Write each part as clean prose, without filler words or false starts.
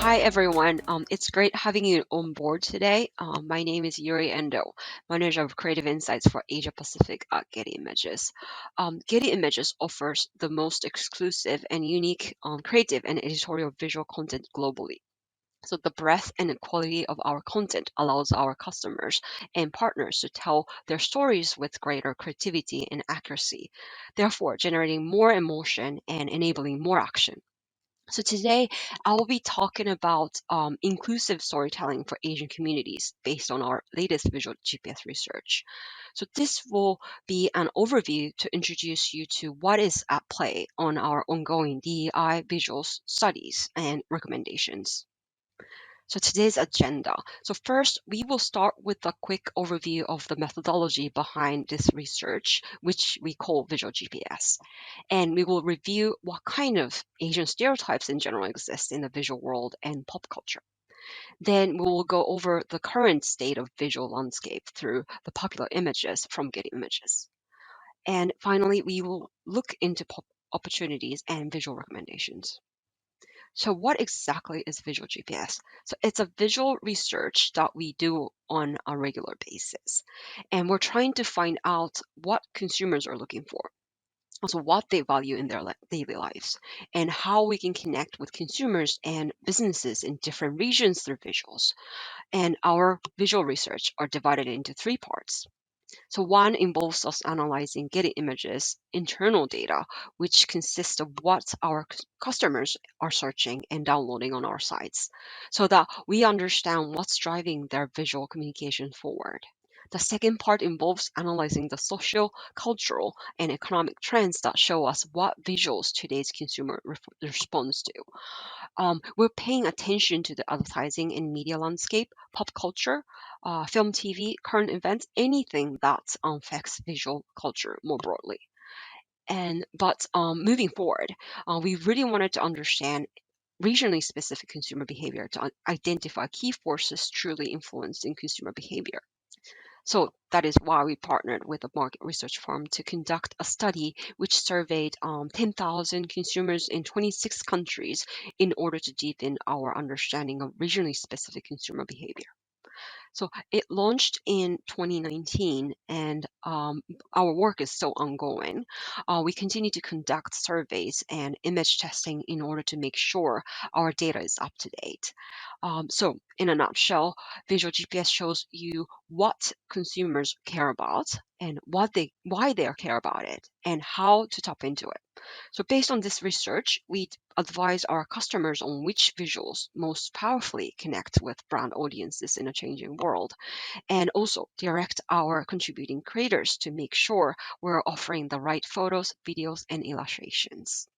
Hi everyone. It's great having you on board today. My name is Yuri Endo, Manager of Creative Insights for Asia Pacific at Getty Images. Getty Images offers the most exclusive and unique creative and editorial visual content globally. So the breadth and quality of our content allows our customers and partners to tell their stories with greater creativity and accuracy, therefore generating more emotion and enabling more action. So today I will be talking about inclusive storytelling for Asian communities based on our latest visual GPS research. So this will be an overview to introduce you to what is at play on our ongoing DEI visuals studies and recommendations. So today's agenda. So first, we will start with a quick overview of the methodology behind this research, which we call visual GPS. And we will review what kind of Asian stereotypes in general exist in the visual world and pop culture. Then we will go over the current state of visual landscape through the popular images from Getty Images. And finally, we will look into pop opportunities and visual recommendations. So what exactly is visual GPS? So it's a visual research that we do on a regular basis. And we're trying to find out what consumers are looking for, also what they value in their daily lives, and how we can connect with consumers and businesses in different regions through visuals. And our visual research are divided into three parts. So one involves us analyzing Getty Images internal data, which consists of what our customers are searching and downloading on our sites, so that we understand what's driving their visual communication forward. The second part involves analyzing the social, cultural, and economic trends that show us what visuals today's consumer responds to. We're paying attention to the advertising and media landscape, pop culture, film, TV, current events, anything that affects visual culture more broadly. But moving forward, we really wanted to understand regionally specific consumer behavior to identify key forces truly influencing consumer behavior. So that is why we partnered with a market research firm to conduct a study which surveyed 10,000 consumers in 26 countries in order to deepen our understanding of regionally specific consumer behavior. So it launched in 2019, and our work is still ongoing. We continue to conduct surveys and image testing in order to make sure our data is up to date. So, in a nutshell, Visual GPS shows you what consumers care about and why they care about it and how to tap into it. So based on this research, we advise our customers on which visuals most powerfully connect with brand audiences in a changing world, and also direct our contributing creators to make sure we're offering the right photos, videos, and illustrations.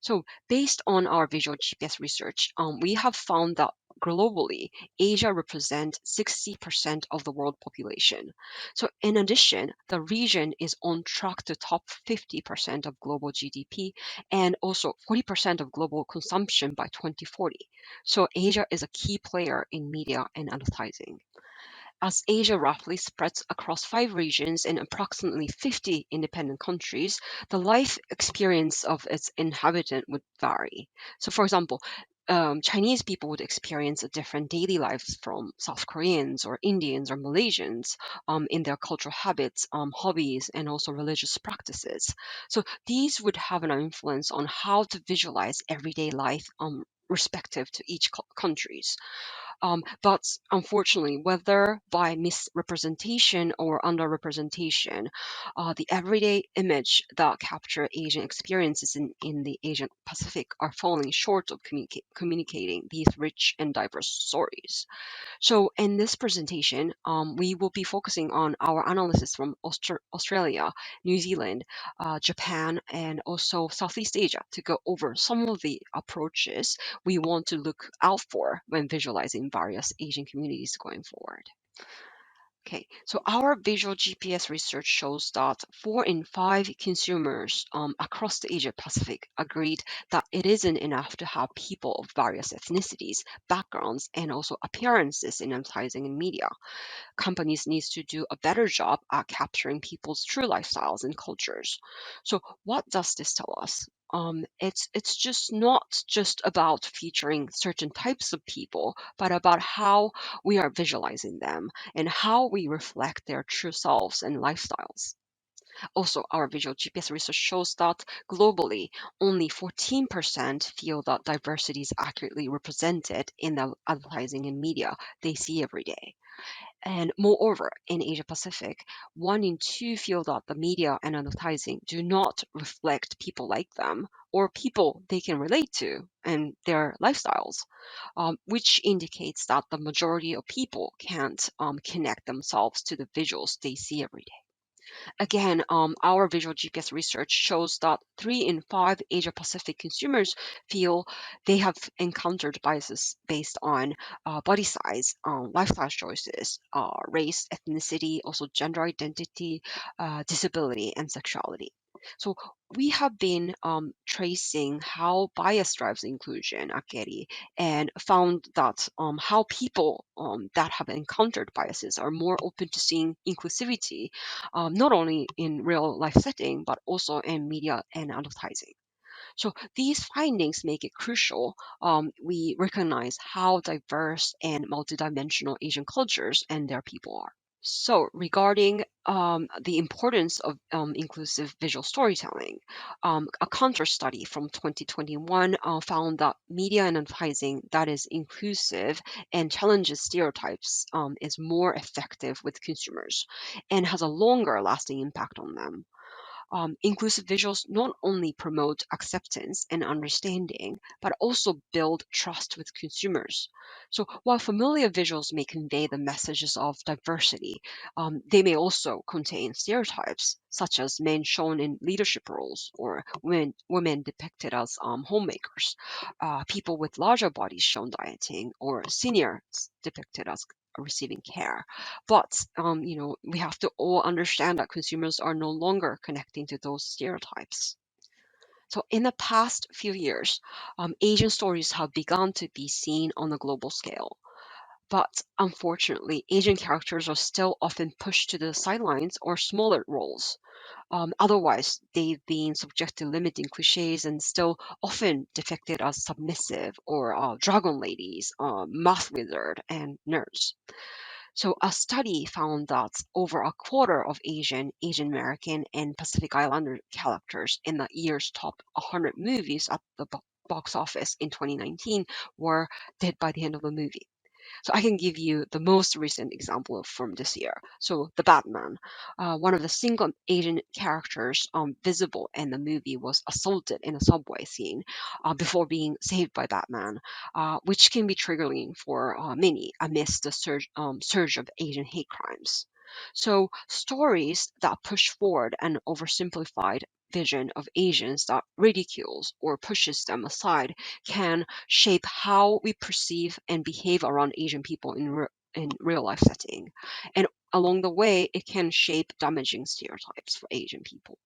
So based on our visual GPS research, we have found that globally, Asia represents 60% of the world population. So in addition, the region is on track to top 50% of global GDP and also 40% of global consumption by 2040. So Asia is a key player in media and advertising. As Asia roughly spreads across 5 regions and approximately 50 independent countries, the life experience of its inhabitant would vary. So, for example, Chinese people would experience a different daily lives from South Koreans or Indians or Malaysians in their cultural habits, hobbies, and also religious practices. So these would have an influence on how to visualize everyday life respective to each countries. But unfortunately, whether by misrepresentation or underrepresentation, the everyday image that capture Asian experiences in the Asian Pacific are falling short of communicating these rich and diverse stories. So in this presentation, we will be focusing on our analysis from Australia, New Zealand, Japan, and also Southeast Asia to go over some of the approaches we want to look out for when visualizing various Asian communities going forward. Okay, so our visual GPS research shows that 4 in 5 consumers across the Asia Pacific agreed that it isn't enough to have people of various ethnicities, backgrounds, and also appearances in advertising and media. Companies need to do a better job at capturing people's true lifestyles and cultures. So what does this tell us? it's just not just about featuring certain types of people, but about how we are visualizing them and how we reflect their true selves and lifestyles. Also, our visual GPS research shows that globally, only 14% feel that diversity is accurately represented in the advertising and media they see every day. And moreover, in Asia Pacific, 1 in 2 feel that the media and advertising do not reflect people like them or people they can relate to and their lifestyles, which indicates that the majority of people can't connect themselves to the visuals they see every day. Again, our visual GPS research shows that 3 in 5 Asia Pacific consumers feel they have encountered biases based on body size, lifestyle choices, race, ethnicity, also gender identity, disability, and sexuality. So we have been tracing how bias drives inclusion at Getty and found that how people that have encountered biases are more open to seeing inclusivity, not only in real life setting, but also in media and advertising. So these findings make it crucial we recognize how diverse and multidimensional Asian cultures and their people are. So regarding the importance of inclusive visual storytelling, a counter study from 2021 found that media and advertising that is inclusive and challenges stereotypes is more effective with consumers and has a longer lasting impact on them. Inclusive visuals not only promote acceptance and understanding, but also build trust with consumers. So while familiar visuals may convey the messages of diversity, they may also contain stereotypes, such as men shown in leadership roles or women depicted as homemakers, people with larger bodies shown dieting, or seniors depicted as receiving care. But we have to all understand that consumers are no longer connecting to those stereotypes. So in the past few years, Asian stories have begun to be seen on a global scale. But unfortunately, Asian characters are still often pushed to the sidelines or smaller roles. Otherwise, they've been subject to limiting cliches and still often depicted as submissive or dragon ladies, math wizard, and nerds. So a study found that over a quarter of Asian American, and Pacific Islander characters in the year's top 100 movies at the box office in 2019 were dead by the end of the movie. So I can give you the most recent example from this year. So the Batman, one of the single Asian characters visible in the movie was assaulted in a subway scene before being saved by Batman, which can be triggering for many amidst the surge of Asian hate crimes. So stories that push forward an oversimplified vision of Asians that ridicules or pushes them aside can shape how we perceive and behave around Asian people in real life setting. And along the way, it can shape damaging stereotypes for Asian people.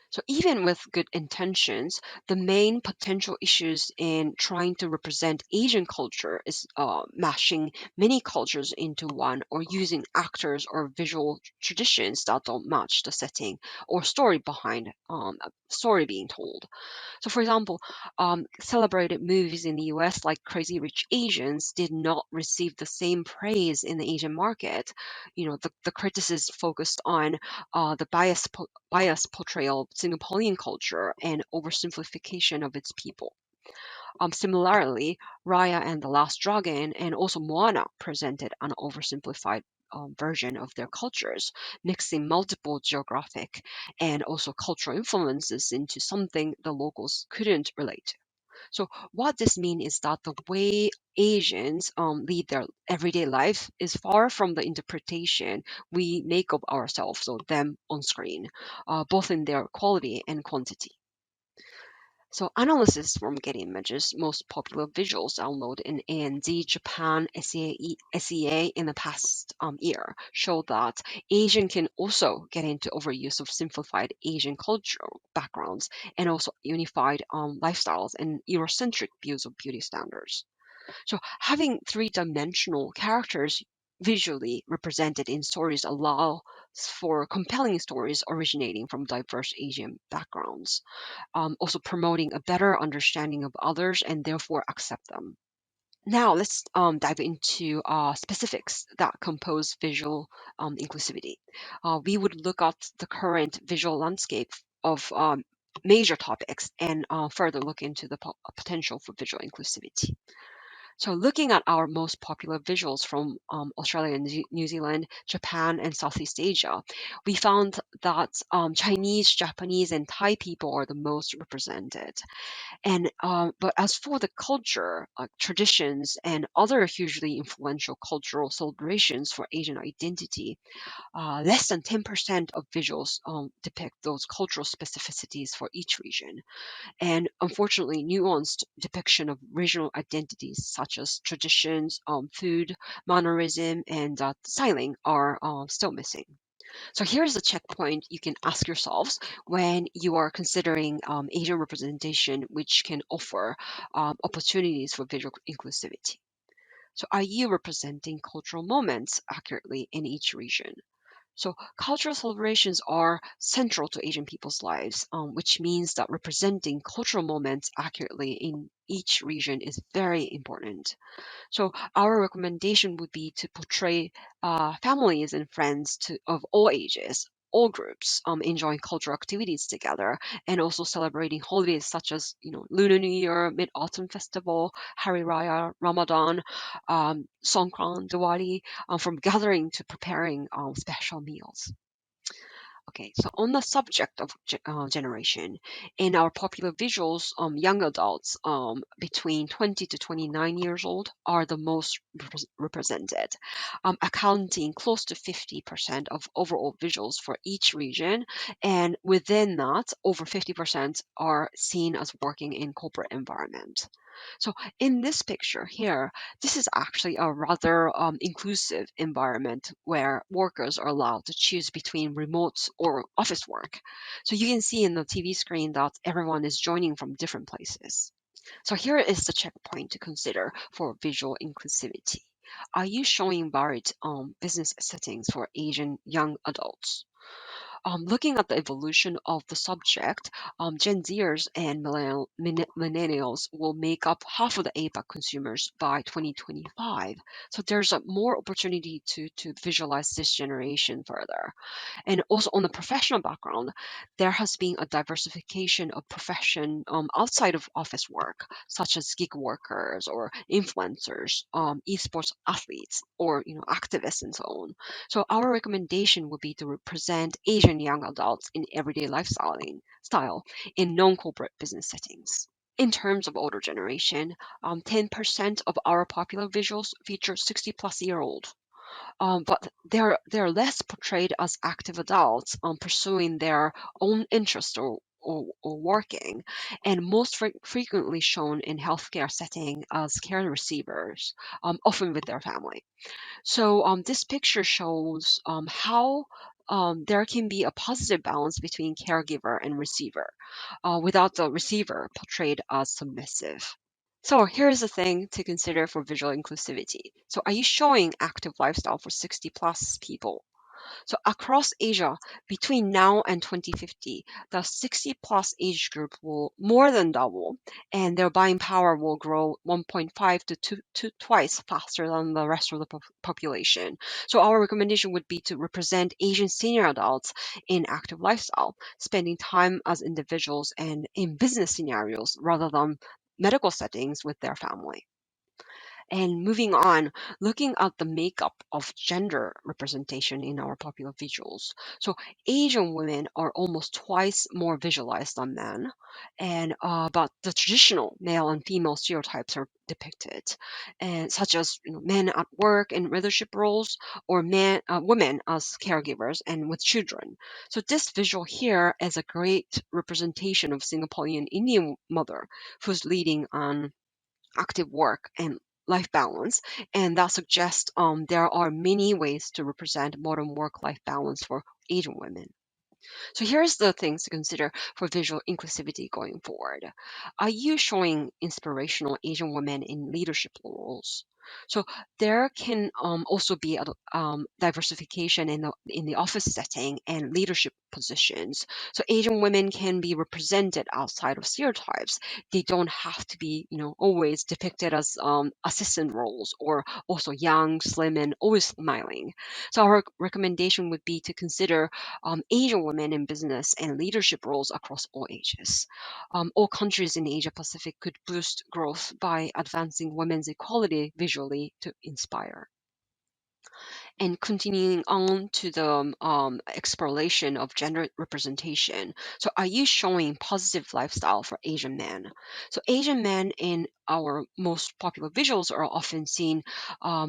So even with good intentions, the main potential issues in trying to represent Asian culture is mashing many cultures into one or using actors or visual traditions that don't match the setting or story behind a story being told. So, for example, celebrated movies in the US like Crazy Rich Asians did not receive the same praise in the Asian market. The criticism focused on the bias portrayal of Singaporean culture and oversimplification of its people. Similarly, Raya and the Last Dragon and also Moana presented an oversimplified version of their cultures, mixing multiple geographic and also cultural influences into something the locals couldn't relate to. So what this means is that the way Asians lead their everyday life is far from the interpretation we make of ourselves or them on screen, both in their quality and quantity. So analysis from Getty Images, most popular visuals downloaded in ANZ, Japan, SEA in the past year show that Asian can also get into overuse of simplified Asian cultural backgrounds and also unified lifestyles and Eurocentric views of beauty standards. So having three-dimensional characters visually represented in stories allows for compelling stories originating from diverse Asian backgrounds, also promoting a better understanding of others and therefore accept them. Now let's dive into specifics that compose visual inclusivity. We would look at the current visual landscape of major topics and further look into the potential for visual inclusivity. So looking at our most popular visuals from Australia and New Zealand, Japan, and Southeast Asia, we found that Chinese, Japanese, and Thai people are the most represented. And but as for the culture, traditions, and other hugely influential cultural celebrations for Asian identity, less than 10% of visuals depict those cultural specificities for each region. And unfortunately, nuanced depiction of regional identities such as traditions, food, mannerism, and styling are still missing. So here's a checkpoint you can ask yourselves when you are considering Asian representation, which can offer opportunities for visual inclusivity. So are you representing cultural moments accurately in each region? So cultural celebrations are central to Asian people's lives, which means that representing cultural moments accurately in each region is very important. So our recommendation would be to portray families and friends of all ages, all groups, enjoying cultural activities together, and also celebrating holidays such as Lunar New Year, Mid Autumn Festival, Hari Raya, Ramadan, Songkran, Diwali, from gathering to preparing special meals. Okay, so on the subject of generation, in our popular visuals, young adults between 20 to 29 years old are the most represented, accounting close to 50% of overall visuals for each region. And within that, over 50% are seen as working in corporate environment. So in this picture here, this is actually a rather inclusive environment where workers are allowed to choose between remote or office work. So you can see in the TV screen that everyone is joining from different places. So here is the checkpoint to consider for visual inclusivity. Are you showing varied business settings for Asian young adults? Looking at the evolution of the subject, Gen Zers and millennials will make up half of the APAC consumers by 2025. So there's a more opportunity to visualize this generation further. And also on the professional background, there has been a diversification of profession outside of office work, such as gig workers or influencers, esports athletes, or activists and so on. So our recommendation would be to represent Asian young adults in everyday style in non-corporate business settings. In terms of older generation, 10% of our popular visuals feature 60 plus year old, but they're less portrayed as active adults pursuing their own interest or working, and most frequently shown in healthcare setting as care receivers, often with their family. So this picture shows how there can be a positive balance between caregiver and receiver, without the receiver portrayed as submissive. So here's the thing to consider for visual inclusivity. So are you showing active lifestyle for 60 plus people? So across Asia, between now and 2050, the 60 plus age group will more than double, and their buying power will grow 1.5 to 2 twice faster than the rest of the population. So our recommendation would be to represent Asian senior adults in active lifestyle, spending time as individuals and in business scenarios rather than medical settings with their family. And moving on, looking at the makeup of gender representation in our popular visuals. So Asian women are almost twice more visualized than men, and but the traditional male and female stereotypes are depicted, and such as men at work in leadership roles, or women as caregivers and with children. So this visual here is a great representation of Singaporean Indian mother who's leading on active work and life balance, and that suggests there are many ways to represent modern work-life balance for Asian women. So here's the things to consider for visual inclusivity going forward. Are you showing inspirational Asian women in leadership roles? So there can also be diversification in the office setting and leadership positions. So Asian women can be represented outside of stereotypes. They don't have to be, always depicted as assistant roles or also young, slim, and always smiling. So our recommendation would be to consider Asian women in business and leadership roles across all ages. All countries in Asia Pacific could boost growth by advancing women's equality visually to inspire. And continuing on to the exploration of gender representation. So, are you showing positive lifestyle for Asian men? So, Asian men in our most popular visuals are often seen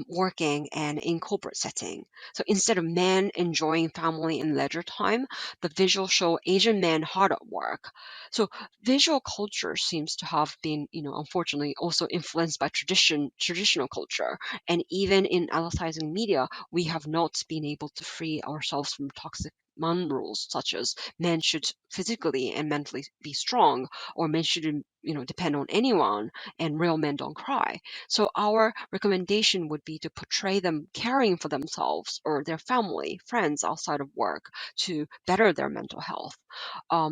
working and in corporate setting. So, instead of men enjoying family and leisure time, the visuals show Asian men hard at work. So, visual culture seems to have been, unfortunately, also influenced by traditional culture, and even in advertising media we have not been able to free ourselves from toxic man rules such as men should physically and mentally be strong, or men shouldn't depend on anyone, and real men don't cry. So our recommendation would be to portray them caring for themselves or their family friends outside of work to better their mental health. A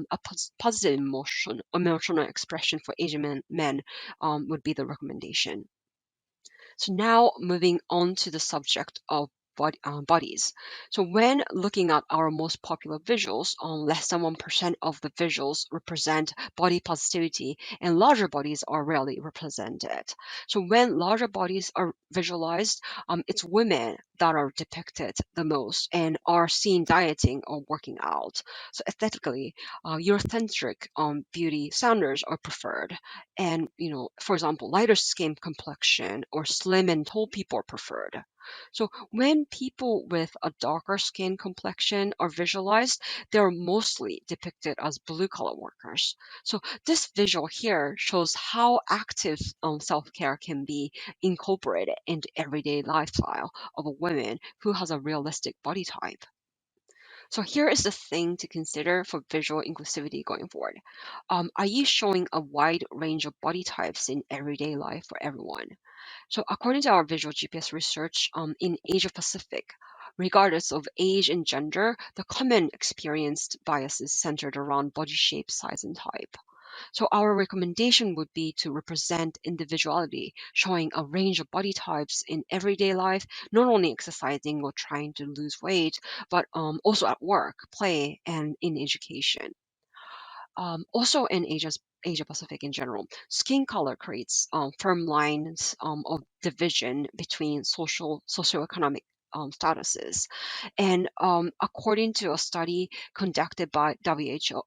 positive emotional expression for Asian men would be the recommendation. So now moving on to the subject of bodies. So when looking at our most popular visuals, less than 1% of the visuals represent body positivity, and larger bodies are rarely represented. So when larger bodies are visualized, it's women that are depicted the most and are seen dieting or working out. So aesthetically, Eurocentric beauty standards are preferred, and for example, lighter skin complexion or slim and tall people are preferred. So when people with a darker skin complexion are visualized, they're mostly depicted as blue collar workers. So this visual here shows how active self-care can be incorporated into everyday lifestyle of a woman who has a realistic body type. So here is the thing to consider for visual inclusivity going forward. Are you showing a wide range of body types in everyday life for everyone? So according to our visual GPS research in Asia Pacific, regardless of age and gender, the common experienced biases centered around body shape, size, and type. So our recommendation would be to represent individuality, showing a range of body types in everyday life, not only exercising or trying to lose weight, but also at work, play, and in education. Also in Asia Pacific in general, skin color creates firm lines of division between socioeconomic statuses. And according to a study conducted by WHO,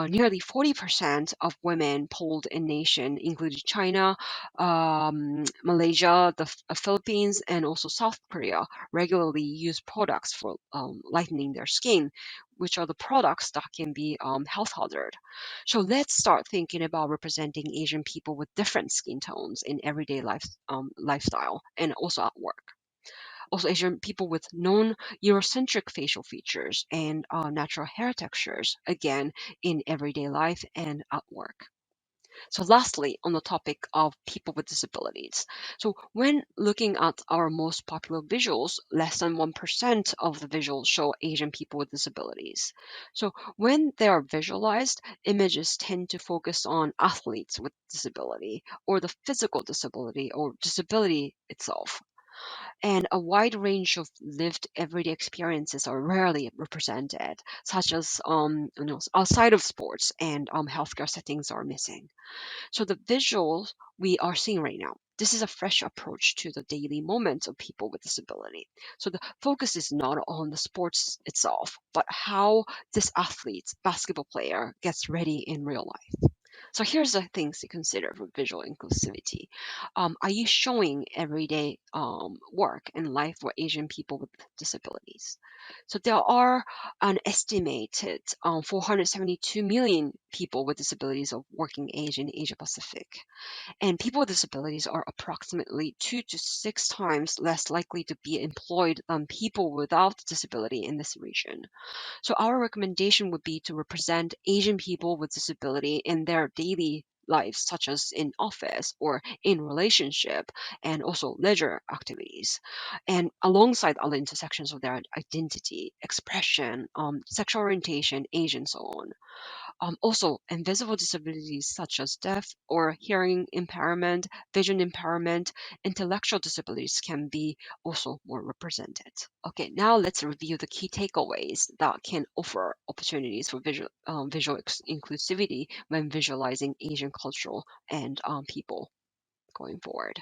nearly 40% of women polled in nation, including China, Malaysia, the Philippines, and also South Korea, regularly use products for lightening their skin, which are the products that can be health hazard. So let's start thinking about representing Asian people with different skin tones in everyday lifestyle and also at work. Also, Asian people with non-Eurocentric facial features and natural hair textures, again, in everyday life and at work. So lastly, on the topic of people with disabilities. So when looking at our most popular visuals, less than 1% of the visuals show Asian people with disabilities. So when they are visualized, images tend to focus on athletes with disability or the physical disability or disability itself. And a wide range of lived everyday experiences are rarely represented, such as outside of sports and healthcare settings are missing. So the visuals we are seeing right now, this is a fresh approach to the daily moments of people with disability. So the focus is not on the sports itself, but how this athlete, basketball player, gets ready in real life. So here's the things to consider for visual inclusivity. Are you showing everyday work and life for Asian people with disabilities? So there are an estimated 472 million people with disabilities of working age in Asia Pacific. And people with disabilities are approximately 2 to 6 times less likely to be employed than people without disability in this region. So our recommendation would be to represent Asian people with disability in their daily lives, such as in office or in relationship, and also leisure activities. And alongside other intersections of their identity, expression, sexual orientation, age, and so on. Also, invisible disabilities such as deaf or hearing impairment, vision impairment, intellectual disabilities can be also more represented. Okay, now let's review the key takeaways that can offer opportunities for visual inclusivity when visualizing Asian cultural and people going forward.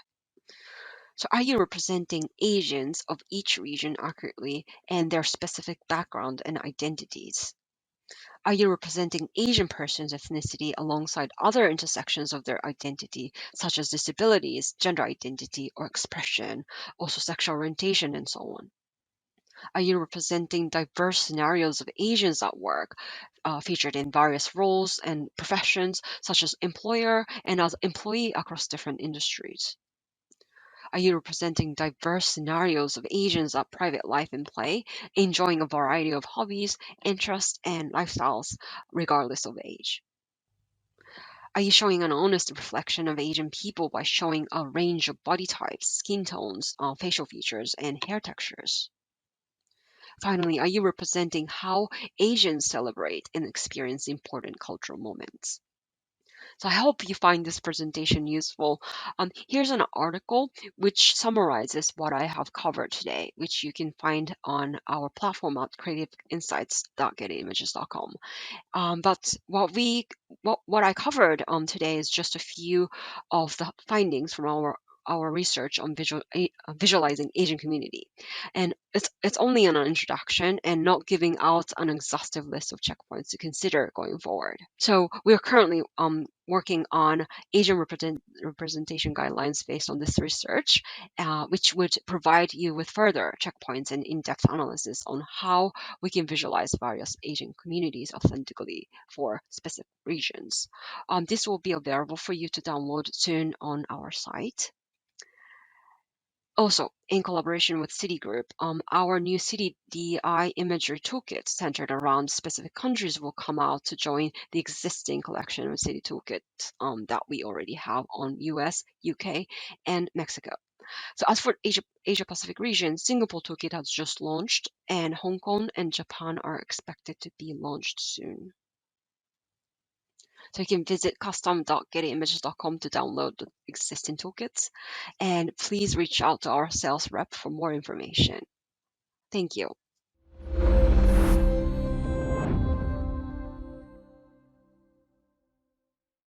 So, are you representing Asians of each region accurately and their specific background and identities? Are you representing Asian persons' ethnicity alongside other intersections of their identity, such as disabilities, gender identity or expression, also sexual orientation, and so on? Are you representing diverse scenarios of Asians at work, featured in various roles and professions, such as employer and as employee across different industries? Are you representing diverse scenarios of Asians at private life and play, enjoying a variety of hobbies, interests, and lifestyles, regardless of age? Are you showing an honest reflection of Asian people by showing a range of body types, skin tones, facial features, and hair textures? Finally, are you representing how Asians celebrate and experience important cultural moments? So I hope you find this presentation useful. Here's an article which summarizes what I have covered today, which you can find on our platform at creativeinsights.gettyimages.com. But what I covered today is just a few of the findings from our research on visualizing Asian community, and it's only an introduction and not giving out an exhaustive list of checkpoints to consider going forward. So we are currently working on Asian representation guidelines based on this research, which would provide you with further checkpoints and in-depth analysis on how we can visualize various Asian communities authentically for specific regions. This will be available for you to download soon on our site. Also, in collaboration with Citigroup, our new City DI imagery toolkit centered around specific countries will come out to join the existing collection of City toolkits that we already have on US, UK, and Mexico. So as for Asia Pacific region, Singapore toolkit has just launched, and Hong Kong and Japan are expected to be launched soon. So you can visit custom.gettyimages.com to download the existing toolkits, and please reach out to our sales rep for more information. Thank you.